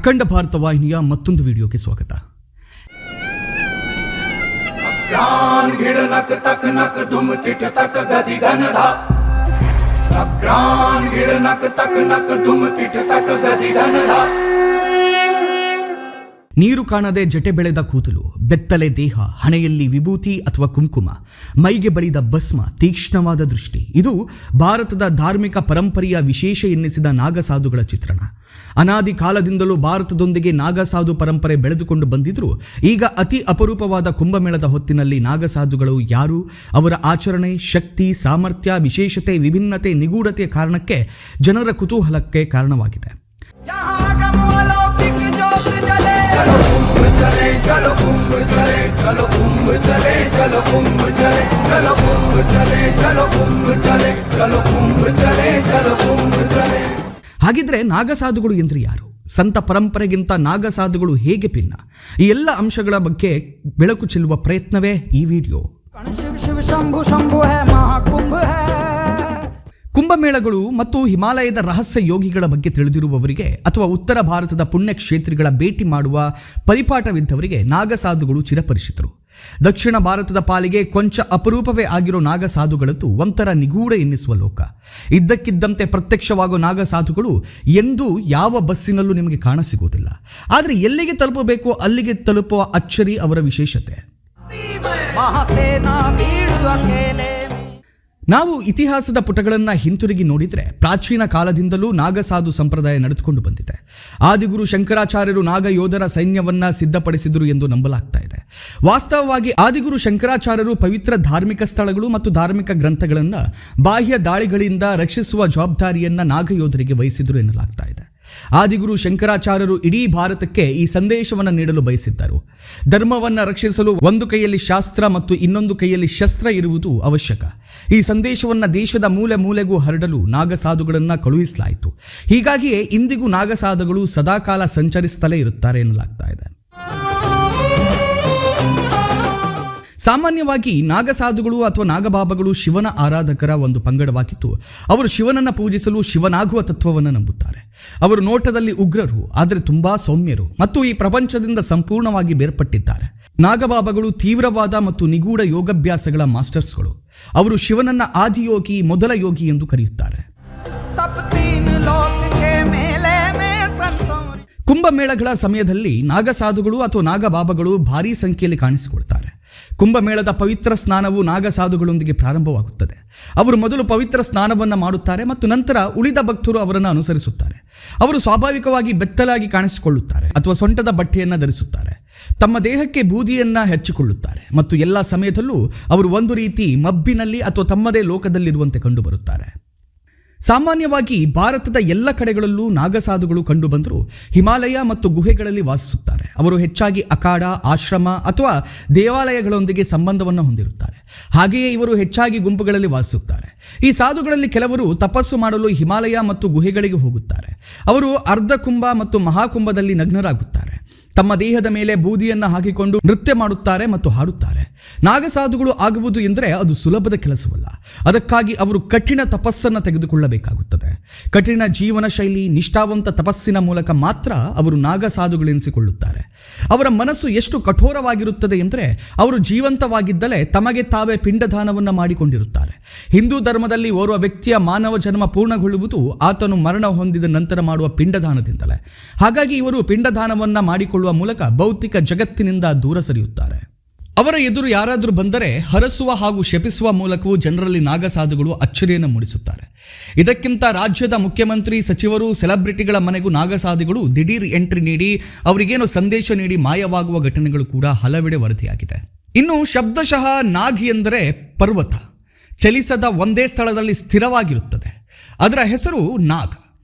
ಅಖಂಡ ಭಾರತ ವಾಹಿನಿಯ ಮತ್ತೊಂದು ವಿಡಿಯೋಗೆ ಸ್ವಾಗತ. ನೀರು ಕಾಣದೆ ಜಟೆ ಬೆಳೆದ ಕೂದಲು, ಬೆತ್ತಲೆ ದೇಹ, ಹಣೆಯಲ್ಲಿ ವಿಭೂತಿ ಅಥವಾ ಕುಂಕುಮ, ಮೈಗೆ ಬಳಿದ ಭಸ್ಮ, ತೀಕ್ಷ್ಣವಾದ ದೃಷ್ಟಿ. ಇದು ಭಾರತದ ಧಾರ್ಮಿಕ ಪರಂಪರೆಯ ವಿಶೇಷ ಎನ್ನಿಸಿದ ನಾಗಸಾಧುಗಳ ಚಿತ್ರಣ. ಅನಾದಿ ಕಾಲದಿಂದಲೂ ಭಾರತದೊಂದಿಗೆ ನಾಗಸಾಧು ಪರಂಪರೆ ಬೆಳೆದುಕೊಂಡು ಬಂದಿದ್ರು. ಈಗ ಅತಿ ಅಪರೂಪವಾದ ಕುಂಭಮೇಳದ ಹೊತ್ತಿನಲ್ಲಿ ನಾಗಸಾಧುಗಳು ಯಾರು, ಅವರ ಆಚರಣೆ, ಶಕ್ತಿ, ಸಾಮರ್ಥ್ಯ, ವಿಶೇಷತೆ, ವಿಭಿನ್ನತೆ, ನಿಗೂಢತೆಯ ಕಾರಣಕ್ಕೆ ಜನರ ಕುತೂಹಲಕ್ಕೆ ಕಾರಣವಾಗಿದೆ. ಹಾಗಿದ್ರೆ ನಾಗಸಾಧುಗಳು ಎಂದ್ರೆ ಯಾರು? ಸಂತ ಪರಂಪರೆಗಿಂತ ನಾಗಸಾಧುಗಳು ಹೇಗೆ ಭಿನ್ನ? ಈ ಎಲ್ಲ ಅಂಶಗಳ ಬಗ್ಗೆ ಬೆಳಕು ಚೆಲ್ಲುವ ಪ್ರಯತ್ನವೇ ಈ ವಿಡಿಯೋ. ಕುಂಭಮೇಳಗಳು ಮತ್ತು ಹಿಮಾಲಯದ ರಹಸ್ಯ ಯೋಗಿಗಳ ಬಗ್ಗೆ ತಿಳಿದಿರುವವರಿಗೆ ಅಥವಾ ಉತ್ತರ ಭಾರತದ ಪುಣ್ಯಕ್ಷೇತ್ರಗಳ ಭೇಟಿ ಮಾಡುವ ಪರಿಪಾಠವಿದ್ದವರಿಗೆ ನಾಗಸಾಧುಗಳು ಚಿರಪರಿಚಿತರು. ದಕ್ಷಿಣ ಭಾರತದ ಪಾಲಿಗೆ ಕೊಂಚ ಅಪರೂಪವೇ ಆಗಿರೋ ನಾಗಸಾಧುಗಳದ್ದು ಒಂಥರ ನಿಗೂಢ ಎನ್ನಿಸುವ ಲೋಕ. ಇದ್ದಕ್ಕಿದ್ದಂತೆ ಪ್ರತ್ಯಕ್ಷವಾಗುವ ನಾಗಸಾಧುಗಳು ಎಂದೂ ಯಾವ ಬಸ್ಸಿನಲ್ಲೂ ನಿಮಗೆ ಕಾಣಸಿಗುವುದಿಲ್ಲ. ಆದರೆ ಎಲ್ಲಿಗೆ ತಲುಪಬೇಕೋ ಅಲ್ಲಿಗೆ ತಲುಪುವ ಅಚ್ಚರಿ ಅವರ ವಿಶೇಷತೆ. ನಾವು ಇತಿಹಾಸದ ಪುಟಗಳನ್ನು ಹಿಂತಿರುಗಿ ನೋಡಿದರೆ ಪ್ರಾಚೀನ ಕಾಲದಿಂದಲೂ ನಾಗಸಾಧು ಸಂಪ್ರದಾಯ ನಡೆದುಕೊಂಡು ಬಂದಿದೆ. ಆದಿಗುರು ಶಂಕರಾಚಾರ್ಯರು ನಾಗಯೋಧರ ಸೈನ್ಯವನ್ನ ಸಿದ್ಧಪಡಿಸಿದರು ಎಂದು ನಂಬಲಾಗ್ತಾ ಇದೆ. ವಾಸ್ತವವಾಗಿ ಆದಿಗುರು ಶಂಕರಾಚಾರ್ಯರು ಪವಿತ್ರ ಧಾರ್ಮಿಕ ಸ್ಥಳಗಳು ಮತ್ತು ಧಾರ್ಮಿಕ ಗ್ರಂಥಗಳನ್ನು ಬಾಹ್ಯ ದಾಳಿಗಳಿಂದ ರಕ್ಷಿಸುವ ಜವಾಬ್ದಾರಿಯನ್ನ ನಾಗಯೋಧರಿಗೆ ವಹಿಸಿದರು ಎನ್ನಲಾಗ್ತಾ ಇದೆ. ಆದಿಗುರು ಶಂಕರಾಚಾರ್ಯರು ಇಡೀ ಭಾರತಕ್ಕೆ ಈ ಸಂದೇಶವನ್ನು ನೀಡಲು ಬಯಸಿದ್ದರು. ಧರ್ಮವನ್ನು ರಕ್ಷಿಸಲು ಒಂದು ಕೈಯಲ್ಲಿ ಶಾಸ್ತ್ರ ಮತ್ತು ಇನ್ನೊಂದು ಕೈಯಲ್ಲಿ ಶಸ್ತ್ರ ಇರುವುದು ಅವಶ್ಯಕ. ಈ ಸಂದೇಶವನ್ನು ದೇಶದ ಮೂಲೆ ಮೂಲೆಗೂ ಹರಡಲು ನಾಗಸಾಧುಗಳನ್ನು ಕಳುಹಿಸಲಾಯಿತು. ಹೀಗಾಗಿಯೇ ಇಂದಿಗೂ ನಾಗಸಾಧುಗಳು ಸದಾಕಾಲ ಸಂಚರಿಸುತ್ತಲೇ ಇರುತ್ತಾರೆ ಎನ್ನಲಾಗ್ತಾ ಇದೆ. ಸಾಮಾನ್ಯವಾಗಿ ನಾಗಸಾಧುಗಳು ಅಥವಾ ನಾಗಬಾಬಗಳು ಶಿವನ ಆರಾಧಕರ ಒಂದು ಪಂಗಡವಾಗಿದ್ದು, ಅವರು ಶಿವನನ್ನು ಪೂಜಿಸಲು ಶಿವನಾಗುವ ತತ್ವವನ್ನು ನಂಬುತ್ತಾರೆ. ಅವರು ನೋಟದಲ್ಲಿ ಉಗ್ರರು, ಆದರೆ ತುಂಬಾ ಸೌಮ್ಯರು ಮತ್ತು ಈ ಪ್ರಪಂಚದಿಂದ ಸಂಪೂರ್ಣವಾಗಿ ಬೇರ್ಪಟ್ಟಿದ್ದಾರೆ. ನಾಗಬಾಬಗಳು ತೀವ್ರವಾದ ಮತ್ತು ನಿಗೂಢ ಯೋಗಾಭ್ಯಾಸಗಳ ಮಾಸ್ಟರ್ಸ್ಗಳು. ಅವರು ಶಿವನನ್ನ ಆದಿಯೋಗಿ, ಮೊದಲ ಯೋಗಿ ಎಂದು ಕರೆಯುತ್ತಾರೆ. ಕುಂಭಮೇಳಗಳ ಸಮಯದಲ್ಲಿ ನಾಗಸಾಧುಗಳು ಅಥವಾ ನಾಗಬಾಬಗಳು ಭಾರೀ ಸಂಖ್ಯೆಯಲ್ಲಿ ಕಾಣಿಸಿಕೊಳ್ತಾರೆ. ಕುಂಭಮೇಳದ ಪವಿತ್ರ ಸ್ನಾನವು ನಾಗಸಾಧುಗಳೊಂದಿಗೆ ಪ್ರಾರಂಭವಾಗುತ್ತದೆ. ಅವರು ಮೊದಲು ಪವಿತ್ರ ಸ್ನಾನವನ್ನು ಮಾಡುತ್ತಾರೆ ಮತ್ತು ನಂತರ ಉಳಿದ ಭಕ್ತರು ಅವರನ್ನು ಅನುಸರಿಸುತ್ತಾರೆ. ಅವರು ಸ್ವಾಭಾವಿಕವಾಗಿ ಬೆತ್ತಲಾಗಿ ಕಾಣಿಸಿಕೊಳ್ಳುತ್ತಾರೆ ಅಥವಾ ಸೊಂಟದ ಬಟ್ಟೆಯನ್ನು ಧರಿಸುತ್ತಾರೆ. ತಮ್ಮ ದೇಹಕ್ಕೆ ಬೂದಿಯನ್ನ ಹಚ್ಚಿಕೊಳ್ಳುತ್ತಾರೆ ಮತ್ತು ಎಲ್ಲ ಸಮಯದಲ್ಲೂ ಅವರು ಒಂದು ರೀತಿ ಮಬ್ಬಿನಲ್ಲಿ ಅಥವಾ ತಮ್ಮದೇ ಲೋಕದಲ್ಲಿರುವಂತೆ ಕಂಡುಬರುತ್ತಾರೆ. ಸಾಮಾನ್ಯವಾಗಿ ಭಾರತದ ಎಲ್ಲ ಕಡೆಗಳಲ್ಲೂ ನಾಗಸಾಧುಗಳು ಕಂಡುಬಂದರೂ ಹಿಮಾಲಯ ಮತ್ತು ಗುಹೆಗಳಲ್ಲಿ ವಾಸಿಸುತ್ತಾರೆ. ಅವರು ಹೆಚ್ಚಾಗಿ ಅಖಾಡ, ಆಶ್ರಮ ಅಥವಾ ದೇವಾಲಯಗಳೊಂದಿಗೆ ಸಂಬಂಧವನ್ನು ಹೊಂದಿರುತ್ತಾರೆ. ಹಾಗೆಯೇ ಇವರು ಹೆಚ್ಚಾಗಿ ಗುಂಪುಗಳಲ್ಲಿ ವಾಸಿಸುತ್ತಾರೆ. ಈ ಸಾಧುಗಳಲ್ಲಿ ಕೆಲವರು ತಪಸ್ಸು ಮಾಡಲು ಹಿಮಾಲಯ ಮತ್ತು ಗುಹೆಗಳಿಗೆ ಹೋಗುತ್ತಾರೆ. ಅವರು ಅರ್ಧ ಕುಂಭ ಮತ್ತು ಮಹಾಕುಂಭದಲ್ಲಿ ನಗ್ನರಾಗುತ್ತಾರೆ. ತಮ್ಮ ದೇಹದ ಮೇಲೆ ಬೂದಿಯನ್ನು ಹಾಕಿಕೊಂಡು ನೃತ್ಯ ಮಾಡುತ್ತಾರೆ ಮತ್ತು ಹಾಡುತ್ತಾರೆ. ನಾಗಸಾಧುಗಳು ಆಗುವುದು ಎಂದರೆ ಅದು ಸುಲಭದ ಕೆಲಸವಲ್ಲ. ಅದಕ್ಕಾಗಿ ಅವರು ಕಠಿಣ ತಪಸ್ಸನ್ನು ತೆಗೆದುಕೊಳ್ಳಬೇಕಾಗುತ್ತದೆ. ಕಠಿಣ ಜೀವನ ಶೈಲಿ, ನಿಷ್ಠಾವಂತ ತಪಸ್ಸಿನ ಮೂಲಕ ಮಾತ್ರ ಅವರು ನಾಗಸಾಧುಗಳೆನಿಸಿಕೊಳ್ಳುತ್ತಾರೆ. ಅವರ ಮನಸ್ಸು ಎಷ್ಟು ಕಠೋರವಾಗಿರುತ್ತದೆ ಎಂದರೆ ಅವರು ಜೀವಂತವಾಗಿದ್ದಲೇ ತಮಗೆ ತಾವೇ ಪಿಂಡದಾನವನ್ನು ಮಾಡಿಕೊಂಡಿರುತ್ತಾರೆ. ಹಿಂದೂ ಧರ್ಮದಲ್ಲಿ ಓರ್ವ ವ್ಯಕ್ತಿಯ ಮಾನವ ಜನ್ಮ ಪೂರ್ಣಗೊಳ್ಳುವುದು ಆತನು ಮರಣ ಹೊಂದಿದ ನಂತರ ಮಾಡುವ ಪಿಂಡದಾನದಿಂದಲೇ. ಹಾಗಾಗಿ ಇವರು ಪಿಂಡದಾನವನ್ನು ಮಾಡಿಕೊಳ್ಳುವ ಮೂಲಕ ಭೌತಿಕ ಜಗತ್ತಿನಿಂದ ದೂರ ಸರಿಯುತ್ತಾರೆ. ಅವರ ಎದುರು ಯಾರಾದರೂ ಬಂದರೆ ಹರಸುವ ಹಾಗೂ ಶಪಿಸುವ ಮೂಲಕವೂ ಜನರಲ್ಲಿ ನಾಗಸಾಧುಗಳು ಅಚ್ಚರಿಯನ್ನು ಮೂಡಿಸುತ್ತಾರೆ. ಇದಕ್ಕಿಂತ ರಾಜ್ಯದ ಮುಖ್ಯಮಂತ್ರಿ, ಸಚಿವರು, ಸೆಲೆಬ್ರಿಟಿಗಳ ಮನೆಗೂ ನಾಗಸಾಧುಗಳು ದಿಢೀರ್ ಎಂಟ್ರಿ ನೀಡಿ ಅವರಿಗೇನು ಸಂದೇಶ ನೀಡಿ ಮಾಯವಾಗುವ ಘಟನೆಗಳು ಕೂಡ ಹಲವೆಡೆ ವರದಿಯಾಗಿದೆ. ಇನ್ನು ಶಬ್ದಶಃ ನಾಗ್ ಎಂದರೆ ಪರ್ವತ, ಚಲಿಸದ ಒಂದೇ ಸ್ಥಳದಲ್ಲಿ ಸ್ಥಿರವಾಗಿರುತ್ತದೆ. ಅದರ ಹೆಸರು ನಾಗ್.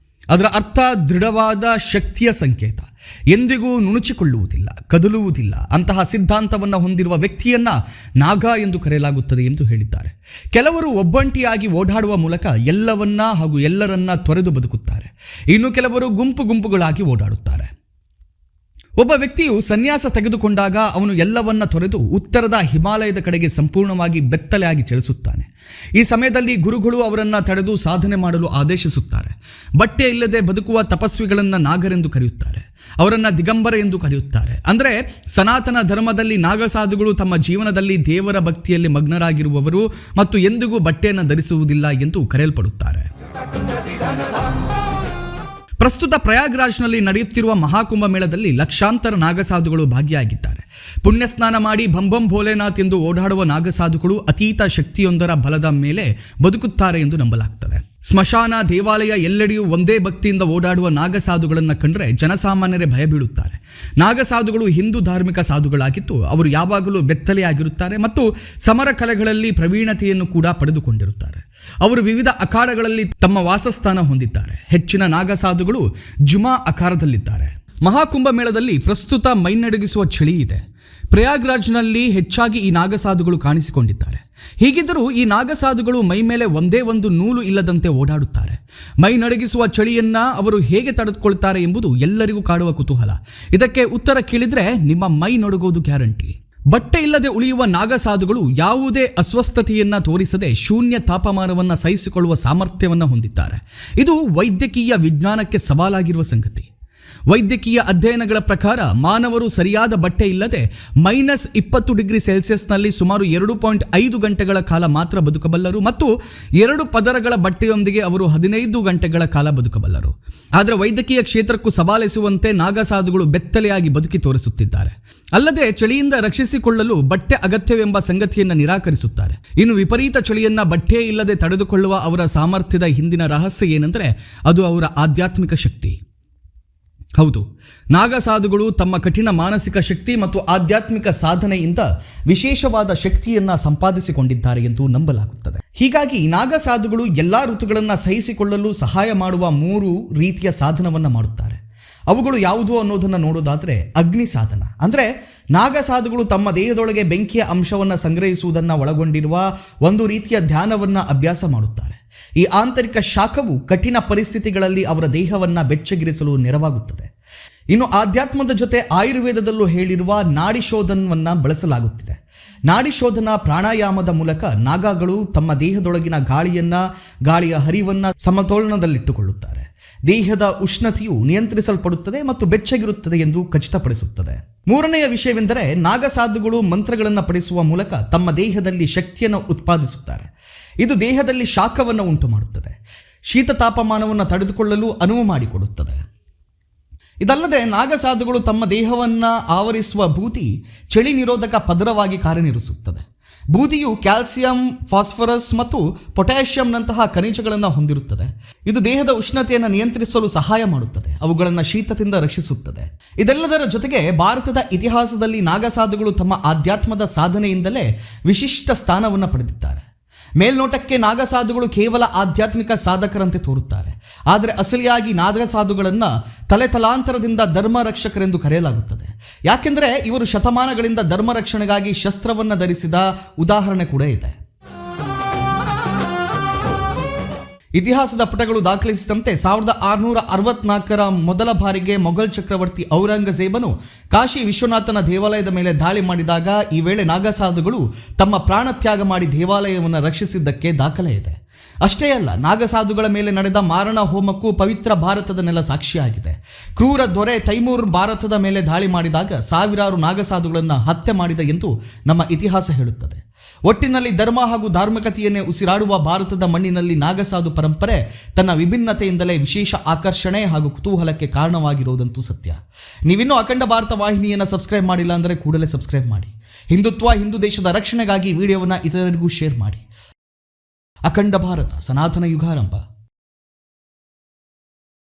ಅದರ ಅರ್ಥ ದೃಢವಾದ ಶಕ್ತಿಯ ಸಂಕೇತ. ಎಂದಿಗೂ ನುಣುಚಿಕೊಳ್ಳುವುದಿಲ್ಲ, ಕದಲುವುದಿಲ್ಲ. ಅಂತಹ ಸಿದ್ಧಾಂತವನ್ನು ಹೊಂದಿರುವ ವ್ಯಕ್ತಿಯನ್ನ ನಾಗ ಎಂದು ಕರೆಯಲಾಗುತ್ತದೆ ಎಂದು ಹೇಳಿದ್ದಾರೆ. ಕೆಲವರು ಒಬ್ಬಂಟಿಯಾಗಿ ಓಡಾಡುವ ಮೂಲಕ ಎಲ್ಲವನ್ನ ಹಾಗೂ ಎಲ್ಲರನ್ನ ತೊರೆದು ಬದುಕುತ್ತಾರೆ. ಇನ್ನು ಕೆಲವರು ಗುಂಪುಗಳಾಗಿ ಓಡಾಡುತ್ತಾರೆ. ಒಬ್ಬ ವ್ಯಕ್ತಿಯು ಸನ್ಯಾಸ ತೆಗೆದುಕೊಂಡಾಗ ಅವನು ಎಲ್ಲವನ್ನ ತೊರೆದು ಉತ್ತರದ ಹಿಮಾಲಯದ ಕಡೆಗೆ ಸಂಪೂರ್ಣವಾಗಿ ಬೆತ್ತಲೆಯಾಗಿ ಚಲಿಸುತ್ತಾನೆ. ಈ ಸಮಯದಲ್ಲಿ ಗುರುಗಳು ಅವರನ್ನು ತಡೆದು ಸಾಧನೆ ಮಾಡಲು ಆದೇಶಿಸುತ್ತಾರೆ. ಬಟ್ಟೆ ಇಲ್ಲದೆ ಬದುಕುವ ತಪಸ್ವಿಗಳನ್ನು ನಾಗರೆಂದು ಕರೆಯುತ್ತಾರೆ. ಅವರನ್ನು ದಿಗಂಬರ ಎಂದು ಕರೆಯುತ್ತಾರೆ. ಅಂದರೆ ಸನಾತನ ಧರ್ಮದಲ್ಲಿ ನಾಗಸಾಧುಗಳು ತಮ್ಮ ಜೀವನದಲ್ಲಿ ದೇವರ ಭಕ್ತಿಯಲ್ಲಿ ಮಗ್ನರಾಗಿರುವವರು ಮತ್ತು ಎಂದಿಗೂ ಬಟ್ಟೆಯನ್ನು ಧರಿಸುವುದಿಲ್ಲ ಎಂದು ಕರೆಯಲ್ಪಡುತ್ತಾರೆ. ಪ್ರಸ್ತುತ ಪ್ರಯಾಗ್ರಾಜ್ನಲ್ಲಿ ನಡೆಯುತ್ತಿರುವ ಮಹಾಕುಂಭ ಮೇಳದಲ್ಲಿ ಲಕ್ಷಾಂತರ ನಾಗಸಾಧುಗಳು ಭಾಗಿಯಾಗಿದ್ದಾರೆ. ಪುಣ್ಯಸ್ನಾನ ಮಾಡಿ ಭಂಬಂ ಭೋಲೆನಾಥ್ ಎಂದು ಓಡಾಡುವ ನಾಗಸಾಧುಗಳು ಅತೀತ ಶಕ್ತಿಯೊಂದರ ಬಲದ ಮೇಲೆ ಬದುಕುತ್ತಾರೆ ಎಂದು ನಂಬಲಾಗ್ತದೆ. ಸ್ಮಶಾನ, ದೇವಾಲಯ ಎಲ್ಲೆಡೆಯೂ ಒಂದೇ ಭಕ್ತಿಯಿಂದ ಓಡಾಡುವ ನಾಗಸಾಧುಗಳನ್ನು ಕಂಡ್ರೆ ಜನಸಾಮಾನ್ಯರೇ ಭಯ ಬೀಳುತ್ತಾರೆ. ನಾಗಸಾಧುಗಳು ಹಿಂದೂ ಧಾರ್ಮಿಕ ಸಾಧುಗಳಾಗಿದ್ದು ಅವರು ಯಾವಾಗಲೂ ಬೆತ್ತಲೆಯಾಗಿರುತ್ತಾರೆ ಮತ್ತು ಸಮರ ಕಲೆಗಳಲ್ಲಿ ಪ್ರವೀಣತೆಯನ್ನು ಕೂಡ ಪಡೆದುಕೊಂಡಿರುತ್ತಾರೆ. ಅವರು ವಿವಿಧ ಅಖಾಡಗಳಲ್ಲಿ ತಮ್ಮ ವಾಸಸ್ಥಾನ ಹೊಂದಿದ್ದಾರೆ. ಹೆಚ್ಚಿನ ನಾಗಸಾಧುಗಳು ಜುಮಾ ಅಖಾಡದಲ್ಲಿದ್ದಾರೆ. ಮಹಾಕುಂಭ ಮೇಳದಲ್ಲಿ ಪ್ರಸ್ತುತ ಮೈನಡುಗಿಸುವ ಚಳಿ ಇದೆ. ಪ್ರಯಾಗ್ರಾಜ್ನಲ್ಲಿ ಹೆಚ್ಚಾಗಿ ಈ ನಾಗಸಾಧುಗಳು ಕಾಣಿಸಿಕೊಂಡಿದ್ದಾರೆ. ಹೀಗಿದ್ದರೂ ಈ ನಾಗಸಾಧುಗಳು ಮೈ ಮೇಲೆ ಒಂದೇ ಒಂದು ನೂಲು ಇಲ್ಲದಂತೆ ಓಡಾಡುತ್ತಾರೆ. ಮೈ ನಡುಗಿಸುವ ಚಳಿಯನ್ನ ಅವರು ಹೇಗೆ ತಡೆದುಕೊಳ್ತಾರೆ ಎಂಬುದು ಎಲ್ಲರಿಗೂ ಕಾಡುವ ಕುತೂಹಲ. ಇದಕ್ಕೆ ಉತ್ತರ ಕೇಳಿದ್ರೆ ನಿಮ್ಮ ಮೈ ನಡುಗೋದು ಗ್ಯಾರಂಟಿ. ಬಟ್ಟೆ ಇಲ್ಲದೆ ಉಳಿಯುವ ನಾಗಸಾಧುಗಳು ಯಾವುದೇ ಅಸ್ವಸ್ಥತೆಯನ್ನ ತೋರಿಸದೆ ಶೂನ್ಯ ತಾಪಮಾನವನ್ನು ಸಹಿಸಿಕೊಳ್ಳುವ ಸಾಮರ್ಥ್ಯವನ್ನು ಹೊಂದಿದ್ದಾರೆ. ಇದು ವೈದ್ಯಕೀಯ ವಿಜ್ಞಾನಕ್ಕೆ ಸವಾಲಾಗಿರುವ ಸಂಗತಿ. ವೈದ್ಯಕೀಯ ಅಧ್ಯಯನಗಳ ಪ್ರಕಾರ ಮಾನವರು ಸರಿಯಾದ ಬಟ್ಟೆ ಇಲ್ಲದೆ -20 ಡಿಗ್ರಿ ಸೆಲ್ಸಿಯಸ್ನಲ್ಲಿ ಸುಮಾರು 2.5 ಗಂಟೆಗಳ ಕಾಲ ಮಾತ್ರ ಬದುಕಬಲ್ಲರು ಮತ್ತು 2 ಪದರಗಳ ಬಟ್ಟೆಯೊಂದಿಗೆ ಅವರು 15 ಗಂಟೆಗಳ ಕಾಲ ಬದುಕಬಲ್ಲರು. ಆದರೆ ವೈದ್ಯಕೀಯ ಕ್ಷೇತ್ರಕ್ಕೂ ಸವಾಲೆಸುವಂತೆ ನಾಗಸಾಧುಗಳು ಬೆತ್ತಲೆಯಾಗಿ ಬದುಕಿ ತೋರಿಸುತ್ತಿದ್ದಾರೆ. ಅಲ್ಲದೆ ಚಳಿಯಿಂದ ರಕ್ಷಿಸಿಕೊಳ್ಳಲು ಬಟ್ಟೆ ಅಗತ್ಯವೆಂಬ ಸಂಗತಿಯನ್ನು ನಿರಾಕರಿಸುತ್ತಾರೆ. ಇನ್ನು ವಿಪರೀತ ಚಳಿಯನ್ನ ಬಟ್ಟೆ ಇಲ್ಲದೆ ತಡೆದುಕೊಳ್ಳುವ ಅವರ ಸಾಮರ್ಥ್ಯದ ಹಿಂದಿನ ರಹಸ್ಯ ಏನೆಂದರೆ ಅದು ಅವರ ಆಧ್ಯಾತ್ಮಿಕ ಶಕ್ತಿ. ಹೌದು, ನಾಗಸಾಧುಗಳು ತಮ್ಮ ಕಠಿಣ ಮಾನಸಿಕ ಶಕ್ತಿ ಮತ್ತು ಆಧ್ಯಾತ್ಮಿಕ ಸಾಧನೆಯಿಂದ ವಿಶೇಷವಾದ ಶಕ್ತಿಯನ್ನ ಸಂಪಾದಿಸಿಕೊಂಡಿದ್ದಾರೆ ಎಂದು ನಂಬಲಾಗುತ್ತದೆ. ಹೀಗಾಗಿ ನಾಗಸಾಧುಗಳು ಎಲ್ಲಾ ಋತುಗಳನ್ನು ಸಹಿಸಿಕೊಳ್ಳಲು ಸಹಾಯ ಮಾಡುವ 3 ರೀತಿಯ ಸಾಧನವನ್ನು ಮಾಡುತ್ತಾರೆ. ಅವುಗಳು ಯಾವುದು ಅನ್ನೋದನ್ನು ನೋಡೋದಾದರೆ ಅಗ್ನಿ ಸಾಧನ ಅಂದರೆ ನಾಗಸಾಧುಗಳು ತಮ್ಮ ದೇಹದೊಳಗೆ ಬೆಂಕಿಯ ಅಂಶವನ್ನು ಸಂಗ್ರಹಿಸುವುದನ್ನು ಒಳಗೊಂಡಿರುವ ಒಂದು ರೀತಿಯ ಧ್ಯಾನವನ್ನು ಅಭ್ಯಾಸ ಮಾಡುತ್ತಾರೆ. ಈ ಆಂತರಿಕ ಶಾಖವು ಕಠಿಣ ಪರಿಸ್ಥಿತಿಗಳಲ್ಲಿ ಅವರ ದೇಹವನ್ನು ಬೆಚ್ಚಗಿರಿಸಲು ನೆರವಾಗುತ್ತದೆ. ಇನ್ನು ಆಧ್ಯಾತ್ಮದ ಜೊತೆ ಆಯುರ್ವೇದದಲ್ಲೂ ಹೇಳಿರುವ ನಾಡಿಶೋಧನವನ್ನು ಬಳಸಲಾಗುತ್ತಿದೆ. ನಾಡಿಶೋಧನ ಪ್ರಾಣಾಯಾಮದ ಮೂಲಕ ನಾಗಗಳು ತಮ್ಮ ದೇಹದೊಳಗಿನ ಗಾಳಿಯ ಹರಿವನ್ನು ಸಮತೋಲನದಲ್ಲಿಟ್ಟುಕೊಳ್ಳುತ್ತಾರೆ. ದೇಹದ ಉಷ್ಣತೆಯು ನಿಯಂತ್ರಿಸಲ್ಪಡುತ್ತದೆ ಮತ್ತು ಬೆಚ್ಚಗಿರುತ್ತದೆ ಎಂದು ಖಚಿತಪಡಿಸುತ್ತದೆ. 3ನೆಯ ವಿಷಯವೆಂದರೆ ನಾಗಸಾಧುಗಳು ಮಂತ್ರಗಳನ್ನು ಪಡಿಸುವ ಮೂಲಕ ತಮ್ಮ ದೇಹದಲ್ಲಿ ಶಕ್ತಿಯನ್ನು ಉತ್ಪಾದಿಸುತ್ತಾರೆ. ಇದು ದೇಹದಲ್ಲಿ ಶಾಖವನ್ನು ಉಂಟು ಮಾಡುತ್ತದೆ, ಶೀತ ತಾಪಮಾನವನ್ನು ತಡೆದುಕೊಳ್ಳಲು ಅನುವು ಮಾಡಿಕೊಡುತ್ತದೆ. ಇದಲ್ಲದೆ ನಾಗಸಾಧುಗಳು ತಮ್ಮ ದೇಹವನ್ನು ಆವರಿಸುವ ಬೂದಿ ಚಳಿ ನಿರೋಧಕ ಪದರವಾಗಿ ಕಾರ್ಯನಿರ್ವಹಿಸುತ್ತದೆ. ಬೂದಿಯು ಕ್ಯಾಲ್ಸಿಯಂ, ಫಾಸ್ಫರಸ್ ಮತ್ತು ಪೊಟ್ಯಾಷಿಯಂನಂತಹ ಖನಿಜಗಳನ್ನು ಹೊಂದಿರುತ್ತದೆ. ಇದು ದೇಹದ ಉಷ್ಣತೆಯನ್ನು ನಿಯಂತ್ರಿಸಲು ಸಹಾಯ ಮಾಡುತ್ತದೆ, ಅವುಗಳನ್ನು ಶೀತದಿಂದ ರಕ್ಷಿಸುತ್ತದೆ. ಇದೆಲ್ಲದರ ಜೊತೆಗೆ ಭಾರತದ ಇತಿಹಾಸದಲ್ಲಿ ನಾಗಸಾಧುಗಳು ತಮ್ಮ ಆಧ್ಯಾತ್ಮದ ಸಾಧನೆಯಿಂದಲೇ ವಿಶಿಷ್ಟ ಸ್ಥಾನವನ್ನು ಪಡೆದಿದ್ದಾರೆ. ಮೇಲ್ನೋಟಕ್ಕೆ ನಾಗಸಾಧುಗಳು ಕೇವಲ ಆಧ್ಯಾತ್ಮಿಕ ಸಾಧಕರಂತೆ ತೋರುತ್ತಾರೆ, ಆದರೆ ಅಸಲಿಯಾಗಿ ನಾಗಸಾಧುಗಳನ್ನು ತಲೆತಲಾಂತರದಿಂದ ಧರ್ಮ ರಕ್ಷಕರೆಂದು ಕರೆಯಲಾಗುತ್ತದೆ. ಯಾಕೆಂದರೆ ಇವರು ಶತಮಾನಗಳಿಂದ ಧರ್ಮ ರಕ್ಷಣೆಗಾಗಿ ಶಸ್ತ್ರವನ್ನು ಧರಿಸಿದ ಉದಾಹರಣೆ ಕೂಡ ಇದೆ. ಇತಿಹಾಸದ ಪುಟಗಳು ದಾಖಲಿಸಿದಂತೆ 1664ರ ಮೊದಲ ಬಾರಿಗೆ ಮೊಘಲ್ ಚಕ್ರವರ್ತಿ ಔರಂಗಜೇಬನು ಕಾಶಿ ವಿಶ್ವನಾಥನ ದೇವಾಲಯದ ಮೇಲೆ ದಾಳಿ ಮಾಡಿದಾಗ ಈ ವೇಳೆ ನಾಗಸಾಧುಗಳು ತಮ್ಮ ಪ್ರಾಣ ತ್ಯಾಗ ಮಾಡಿ ದೇವಾಲಯವನ್ನು ರಕ್ಷಿಸಿದ್ದಕ್ಕೆ ದಾಖಲೆ ಇದೆ. ಅಷ್ಟೇ ಅಲ್ಲ, ನಾಗಸಾಧುಗಳ ಮೇಲೆ ನಡೆದ ಮಾರಣ ಹೋಮಕ್ಕೂ ಪವಿತ್ರ ಭಾರತದ ನೆಲ ಸಾಕ್ಷಿಯಾಗಿದೆ. ಕ್ರೂರ ದೊರೆ ತೈಮೂರ್ ಭಾರತದ ಮೇಲೆ ದಾಳಿ ಮಾಡಿದಾಗ ಸಾವಿರಾರು ನಾಗಸಾಧುಗಳನ್ನು ಹತ್ಯೆ ಮಾಡಿದ ಎಂದು ನಮ್ಮ ಇತಿಹಾಸ ಹೇಳುತ್ತದೆ. ಒಟ್ಟಿನಲ್ಲಿ ಧರ್ಮ ಹಾಗೂ ಧಾರ್ಮಿಕತೆಯನ್ನೇ ಉಸಿರಾಡುವ ಭಾರತದ ಮಣ್ಣಿನಲ್ಲಿ ನಾಗಸಾಧು ಪರಂಪರೆ ತನ್ನ ವಿಭಿನ್ನತೆಯಿಂದಲೇ ವಿಶೇಷ ಆಕರ್ಷಣೆ ಹಾಗೂ ಕುತೂಹಲಕ್ಕೆ ಕಾರಣವಾಗಿರುವುದಂತೂ ಸತ್ಯ. ನೀವಿನ್ನೂ ಅಖಂಡ ಭಾರತ ವಾಹಿನಿಯನ್ನು ಸಬ್ಸ್ಕ್ರೈಬ್ ಮಾಡಿಲ್ಲ ಅಂದರೆ ಕೂಡಲೇ ಸಬ್ಸ್ಕ್ರೈಬ್ ಮಾಡಿ. ಹಿಂದುತ್ವ, ಹಿಂದೂ ದೇಶದ ರಕ್ಷಣೆಗಾಗಿ ವಿಡಿಯೋವನ್ನು ಇತರರಿಗೂ ಶೇರ್ ಮಾಡಿ. ಅಖಂಡ ಭಾರತ, ಸನಾತನ ಯುಗಾರಂಭ.